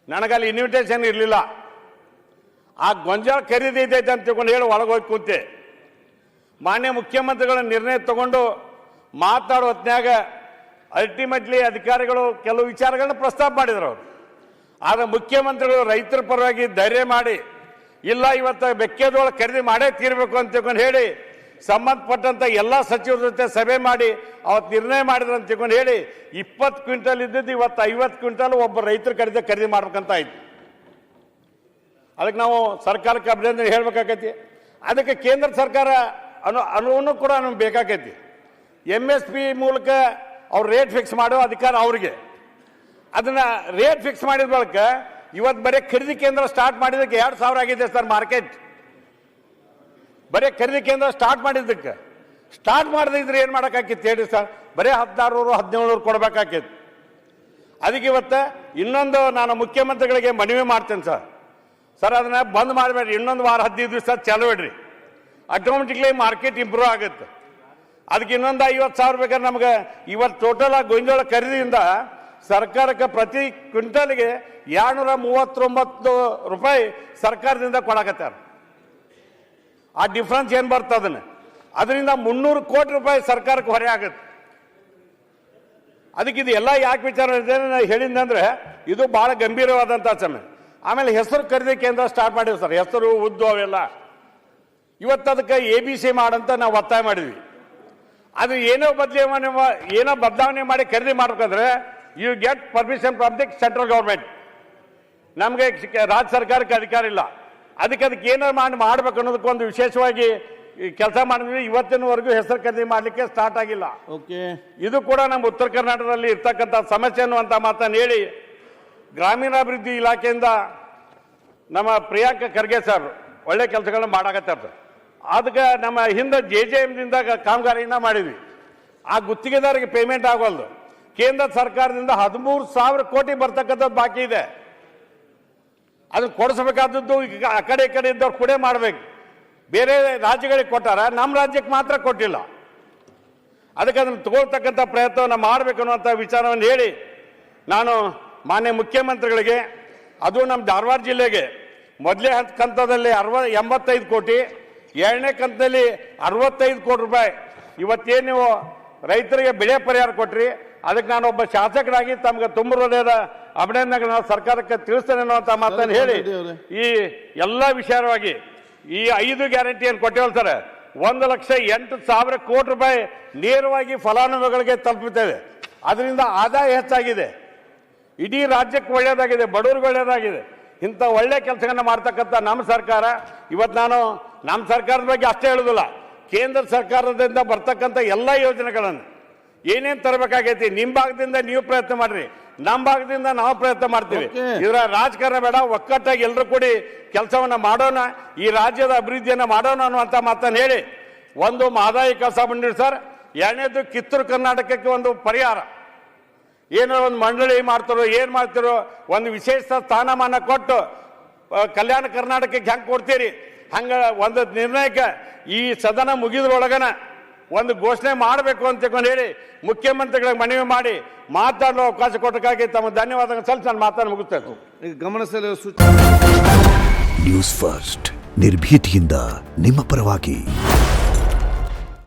ನನಗಲ್ಲಿ ಇನ್ವಿಟೇಷನ್ ಇರಲಿಲ್ಲ. ಆ ಗೊಂಜಾಳ ಖರೀದಿ ಐತೆ ಅಂತ ಹೇಳಿ ಒಳಗೆ ಹೋಗಿ ಕೂತೆ. ಮಾನ್ಯ ಮುಖ್ಯಮಂತ್ರಿಗಳ ನಿರ್ಣಯ ತಗೊಂಡು ಮಾತಾಡೋ ಹೊತ್ನ್ಯಾಗ ಅಲ್ಟಿಮೇಟ್ಲಿ ಅಧಿಕಾರಿಗಳು ಕೆಲವು ವಿಚಾರಗಳನ್ನ ಪ್ರಸ್ತಾಪ ಮಾಡಿದ್ರು ಅವರು. ಆದರೆ ಮುಖ್ಯಮಂತ್ರಿಗಳು ರೈತರ ಪರವಾಗಿ ಧೈರ್ಯ ಮಾಡಿ, ಇಲ್ಲ ಇವತ್ತು ಮೆಕ್ಕೆಜೋಳ ಖರೀದಿ ಮಾಡೇ ತೀರಬೇಕು ಅಂತ ಹೇಳಿ ಸಂಬಂಧಪಟ್ಟಂತ ಎಲ್ಲ ಸಚಿವರ ಜೊತೆ ಸಭೆ ಮಾಡಿ ಅವತ್ತು ನಿರ್ಣಯ ಮಾಡಿದ್ರು ಅಂತ ಹೇಳಿ 20 ಕ್ವಿಂಟಲ್ ಇದ್ದದ್ದು ಇವತ್ತು 50 ಕ್ವಿಂಟಲ್ ಒಬ್ಬ ರೈತರ ಖರೀದಿ ಮಾಡ್ಬೇಕಂತ ಆಯ್ತು. ಅದಕ್ಕೆ ನಾವು ಸರ್ಕಾರಕ್ಕೆ ಅಭಿನಂದನೆ ಹೇಳ್ಬೇಕಾಗೈತಿ. ಅದಕ್ಕೆ ಕೇಂದ್ರ ಸರ್ಕಾರ ಅನುವನ್ನು ಕೂಡ ನಮ್ಗೆ ಬೇಕಾಗೈತಿ. MSP ಮೂಲಕ ಅವ್ರು ರೇಟ್ ಫಿಕ್ಸ್ ಮಾಡೋ ಅಧಿಕಾರ ಅವ್ರಿಗೆ. ಅದನ್ನ ರೇಟ್ ಫಿಕ್ಸ್ ಮಾಡಿದ ಬಳಿಕ ಇವತ್ತು ಬರೀ ಖರೀದಿ ಕೇಂದ್ರ ಸ್ಟಾರ್ಟ್ ಮಾಡಿದಕ್ಕೆ 2,000 ಆಗಿದೆ ಸರ್ ಮಾರ್ಕೆಟ್. ಬರೀ ಖರೀದಿ ಕೇಂದ್ರ ಸ್ಟಾರ್ಟ್ ಮಾಡಿದ್ದಕ್ಕೆ ಸ್ಟಾರ್ಟ್ ಮಾಡದಿದ್ರೆ ಏನು ಮಾಡೋಕ್ಕಾಕಿತ್ತು ಹೇಳಿ ಸರ್? ಬರೀ 1600-1700 ಕೊಡ್ಬೇಕಾಕಿತ್ತು. ಅದಕ್ಕೆ ಇವತ್ತು ಇನ್ನೊಂದು ನಾನು ಮುಖ್ಯಮಂತ್ರಿಗಳಿಗೆ ಮನವಿ ಮಾಡ್ತೇನೆ ಸರ್, ಅದನ್ನ ಬಂದ್ ಮಾಡಬೇಡ್ರಿ, ಇನ್ನೊಂದು ವಾರ 15 ದಿವಸ ಚಾಲು ಇಡ್ರಿ. ಆಟೋಮೆಟಿಕ್ಲಿ ಮಾರ್ಕೆಟ್ ಇಂಪ್ರೂವ್ ಆಗುತ್ತೆ. ಅದಕ್ಕೆ ಇನ್ನೊಂದು 50,000 ಬೇಕಾದ್ರೆ ನಮ್ಗೆ ಇವತ್ತು ಟೋಟಲ್ ಆಗಿ ಗೋಂಜಾಳ ಖರೀದಿಯಿಂದ ಸರ್ಕಾರಕ್ಕೆ ಪ್ರತಿ ಕ್ವಿಂಟಲ್ಗೆ 239 ರೂಪಾಯಿ ಸರ್ಕಾರದಿಂದ ಕೊಡಕತ್ತಾರ. ಆ ಡಿಫ್ರೆನ್ಸ್ ಏನು ಬರ್ತದನ್ನ ಅದರಿಂದ 300 ಕೋಟಿ ರೂಪಾಯಿ ಸರ್ಕಾರಕ್ಕೆ ಹೊರೆ ಆಗುತ್ತೆ. ಅದಕ್ಕೆ ಇದು ಎಲ್ಲ ಯಾಕೆ ವಿಚಾರ ಹೇಳಿದಂದ್ರೆ ಇದು ಬಹಳ ಗಂಭೀರವಾದಂಥ ಸಮಯ. ಆಮೇಲೆ ಹೆಸರು ಖರೀದಿ ಕೇಂದ್ರ ಸ್ಟಾರ್ಟ್ ಮಾಡಿವಿ ಸರ್, ಹೆಸರು ಉದ್ದು ಅವೆಲ್ಲ. ಇವತ್ತು ಅದಕ್ಕೆ ABC ಮಾಡಂತ ನಾವು ಒತ್ತಾಯ ಮಾಡಿದ್ವಿ. ಅದು ಏನೋ ಬದಲಾವಣೆ ಮಾಡಿ ಖರೀದಿ ಮಾಡ್ಬೇಕಂದ್ರೆ you get permission from the central government. ನಮಗೆ ರಾಜ್ಯ ಸರ್ಕಾರಕ್ಕೆ ಅಧಿಕಾರ ಇಲ್ಲ. ಅದಕ್ಕೆ ಏನಾರು ಮಾಡ್ಬೇಕು ಅನ್ನೋದಕ್ಕೊಂದು ವಿಶೇಷವಾಗಿ ಕೆಲಸ ಮಾಡಿದ್ವಿ. ಇವತ್ತಿನವರೆಗೂ ಹೆಸರು ಖರೀದಿ ಮಾಡಲಿಕ್ಕೆ ಸ್ಟಾರ್ಟ್ ಆಗಿಲ್ಲ. ಓಕೆ. ಇದು ಕೂಡ ನಮ್ಮ ಉತ್ತರ ಕರ್ನಾಟಕದಲ್ಲಿ ಇರ್ತಕ್ಕಂಥ ಸಮಸ್ಯೆ ಅನ್ನುವಂಥ ಮಾತನ್ನು ಹೇಳಿ ಗ್ರಾಮೀಣಾಭಿವೃದ್ಧಿ ಇಲಾಖೆಯಿಂದ ನಮ್ಮ ಪ್ರಿಯಾಂಕ ಖರ್ಗೆ ಸರ್ ಒಳ್ಳೆ ಕೆಲಸಗಳನ್ನ ಮಾಡಾಕತ್ತಾರೆ. ಅದಕ್ಕೆ ನಮ್ಮ ಹಿಂದೆ JJMದಿಂದ ಕಾಮಗಾರಿಯಿಂದ ಮಾಡಿದ್ವಿ. ಆ ಗುತ್ತಿಗೆದಾರಿಗೆ ಪೇಮೆಂಟ್ ಆಗೋಲ್ದು. ಕೇಂದ್ರ ಸರ್ಕಾರದಿಂದ 13,000 ಕೋಟಿ ಬರ್ತಕ್ಕಂಥದ್ದು ಬಾಕಿ ಇದೆ. ಅದನ್ನು ಕೊಡಿಸಬೇಕಾದದ್ದು ಆ ಕಡೆ ಇದ್ದವ್ರು ಕೂಡ ಮಾಡಬೇಕು. ಬೇರೆ ರಾಜ್ಯಗಳಿಗೆ ಕೊಟ್ಟಾರ, ನಮ್ಮ ರಾಜ್ಯಕ್ಕೆ ಮಾತ್ರ ಕೊಟ್ಟಿಲ್ಲ. ಅದಕ್ಕೆ ಅದನ್ನು ತಗೊಳ್ತಕ್ಕಂಥ ಪ್ರಯತ್ನವನ್ನು ಮಾಡಬೇಕು ಅನ್ನುವಂಥ ವಿಚಾರವನ್ನು ಹೇಳಿ ನಾನು ಮಾನ್ಯ ಮುಖ್ಯಮಂತ್ರಿಗಳಿಗೆ, ಅದು ನಮ್ಮ ಧಾರವಾಡ ಜಿಲ್ಲೆಗೆ ಮೊದಲೇ ಕಂತದಲ್ಲಿ 85 ಕೋಟಿ, ಎರಡನೇ ಕಂತದಲ್ಲಿ 65 ಕೋಟಿ ರೂಪಾಯಿ ಇವತ್ತೇನು ನೀವು ರೈತರಿಗೆ ಬೆಳೆ ಪರಿಹಾರ ಕೊಟ್ರಿ. ಅದಕ್ಕೆ ನಾನು ಒಬ್ಬ ಶಾಸಕರಾಗಿ ತಮಗೆ ತುಂಬ ಹೃದಯದ ಅಭಿನಂದನೆಗಳನ್ನ ಸರ್ಕಾರಕ್ಕೆ ತಿಳಿಸ್ತೇನೆ ಅನ್ನುವಂಥ ಮಾತನ್ನು ಹೇಳಿ ಈ ಎಲ್ಲ ವಿಚಾರವಾಗಿ ಈ 5 ಗ್ಯಾರಂಟಿಯನ್ನು ಕೊಟ್ಟಿವಲ್ಲ ಸರ್, 1,08,000 ಕೋಟಿ ರೂಪಾಯಿ ನೇರವಾಗಿ ಫಲಾನುಭವಿಗಳಿಗೆ ತಲುಪುತ್ತೇವೆ. ಅದರಿಂದ ಆದಾಯ ಹೆಚ್ಚಾಗಿದೆ, ಇಡೀ ರಾಜ್ಯಕ್ಕೆ ಒಳ್ಳೆಯದಾಗಿದೆ, ಬಡವರಿಗೆ ಒಳ್ಳೆಯದಾಗಿದೆ. ಇಂಥ ಒಳ್ಳೆ ಕೆಲಸಗಳನ್ನ ಮಾಡ್ತಕ್ಕಂಥ ನಮ್ಮ ಸರ್ಕಾರ ಇವತ್ತು ನಾನು ನಮ್ಮ ಸರ್ಕಾರದ ಬಗ್ಗೆ ಅಷ್ಟೇ ಹೇಳೋದಿಲ್ಲ, ಕೇಂದ್ರ ಸರ್ಕಾರದಿಂದ ಬರ್ತಕ್ಕಂಥ ಎಲ್ಲ ಯೋಜನೆಗಳನ್ನು ಏನೇನು ತರಬೇಕಾಗೈತಿ ನಿಮ್ಮ ಭಾಗದಿಂದ ನೀವು ಪ್ರಯತ್ನ ಮಾಡ್ರಿ, ನಮ್ಮ ಭಾಗದಿಂದ ನಾವು ಪ್ರಯತ್ನ ಮಾಡ್ತೀವಿ. ಇದರ ರಾಜಕಾರಣ ಬೇಡ, ಒಕ್ಕಟ್ಟಾಗಿ ಎಲ್ಲರೂ ಕೂಡಿ ಕೆಲಸವನ್ನ ಮಾಡೋಣ, ಈ ರಾಜ್ಯದ ಅಭಿವೃದ್ಧಿಯನ್ನ ಮಾಡೋಣ ಅನ್ನುವಂಥ ಮಾತನ್ನು ಹೇಳಿ ಒಂದು ಮಹದಾಯಿ ಕೆಲಸ ಬಂದಿರಿ ಸರ್. ಎರಡನೇದು ಕಿತ್ತೂರು ಕರ್ನಾಟಕಕ್ಕೆ ಒಂದು ಪರಿಹಾರ, ಏನೋ ಒಂದು ಮಂಡಳಿ ಮಾಡ್ತಾರೋ ಏನು ಮಾಡ್ತಿರೋ ಒಂದು ವಿಶೇಷ ಸ್ಥಾನಮಾನ ಕೊಟ್ಟು ಕಲ್ಯಾಣ ಕರ್ನಾಟಕಕ್ಕೆ ಹೆಂಗೆ ಕೊಡ್ತೀರಿ ಹಂಗ ಒಂದು ನಿರ್ಣಯಕ್ಕೆ ಈ ಸದನ ಮುಗಿದ್ರೊಳಗನ ಒಂದು ಘೋಷಣೆ ಮಾಡಬೇಕು ಅಂತ ಹೇಳಿ ಮುಖ್ಯಮಂತ್ರಿಗಳಿಗೆ ಮನವಿ ಮಾಡಿ ಮಾತಾಡಲು ಅವಕಾಶ ಕೊಟ್ಟಕ್ಕಾಗಿ ತಮ್ಮ ಧನ್ಯವಾದಗಳು ಸಲ್ಲಿಸಿ ನಾನು ಮಾತನ್ನು ಮುಗಿಸ್ತೇನೆ. ಗಮನ ನ್ಯೂಸ್ ಫಸ್ಟ್ ನಿರ್ಭೀತಿಯಿಂದ ನಿಮ್ಮ ಪರವಾಗಿ.